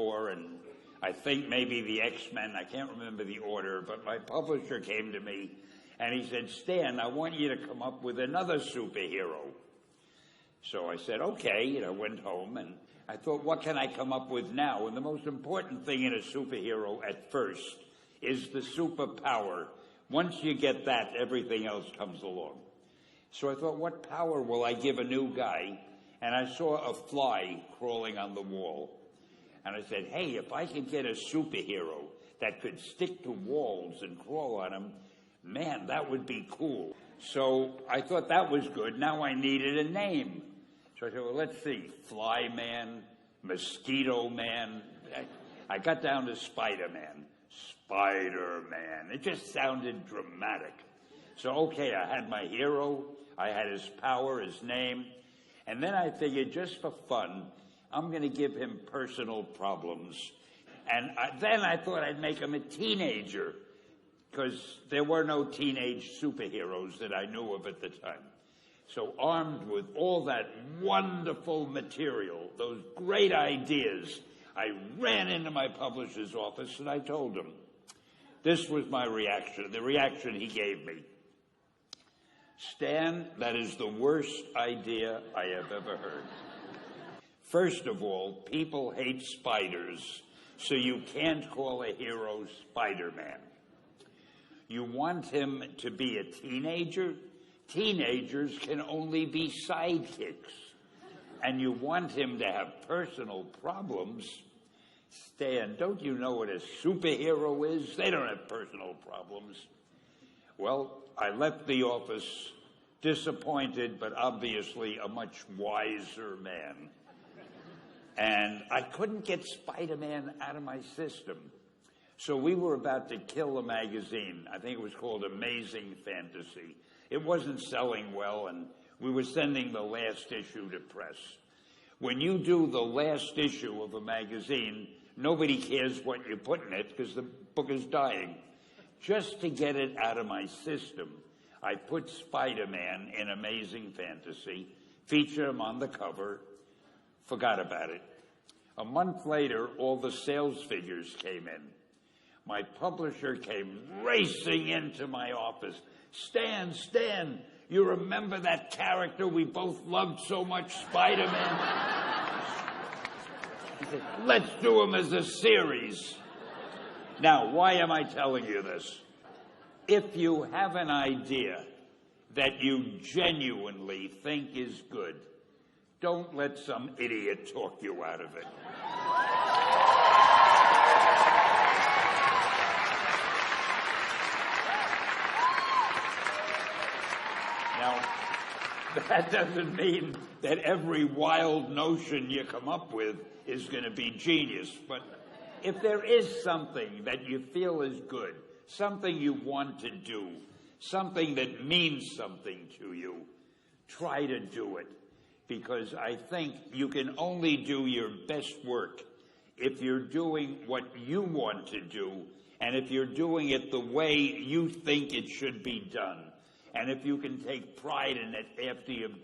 before, and I think maybe the X-Men, I can't remember the order, but my publisher came to me and he said, Stan, I want you to come up with another superhero. So I said, okay, and I went home and I thought, what can I come up with now? And the most important thing in a superhero at first is the superpower. Once you get that, everything else comes along. So I thought, what power will I give a new guy? And I saw a fly crawling on the wall. And I said, hey, if I could get a superhero that could stick to walls and crawl on them, man, that would be cool. So I thought that was good. Now I needed a name. So I said, well, let's see, Fly Man, Mosquito Man. I got down to Spider-Man. Spider-Man. It just sounded dramatic. So, okay, I had my hero. I had his power, his name. And then I figured, just for fun, I'm going to give him personal problems. And then I thought I'd make him a teenager, because there were no teenage superheroes that I knew of at the time. So armed with all that wonderful material, those great ideas, I ran into my publisher's office and I told him. This was my reaction, the reaction he gave me. Stan, that is the worst idea I have ever heard. First of all, people hate spiders, so you can't call a hero Spider-Man. You want him to be a teenager? Teenagers can only be sidekicks. And you want him to have personal problems? Stan, don't you know what a superhero is? They don't have personal problems. Well, I left the office disappointed, but obviously a much wiser man. And I couldn't get Spider-Man out of my system. So we were about to kill a magazine. I think it was called Amazing Fantasy. It wasn't selling well, and we were sending the last issue to press. When you do the last issue of a magazine, nobody cares what you put in it because the book is dying. Just to get it out of my system, I put Spider-Man in Amazing Fantasy, featured him on the cover, forgot about it. A month later, all the sales figures came in. My publisher came racing into my office. Stan, you remember that character we both loved so much, Spider-Man? He said, let's do him as a series. Now, why am I telling you this? If you have an idea that you genuinely think is good, don't let some idiot talk you out of it. Now, that doesn't mean that every wild notion you come up with is going to be genius. But if there is something that you feel is good, something you want to do, something that means something to you, try to do it. Because I think you can only do your best work if you're doing what you want to do, and if you're doing it the way you think it should be done. And if you can take pride in it after you've done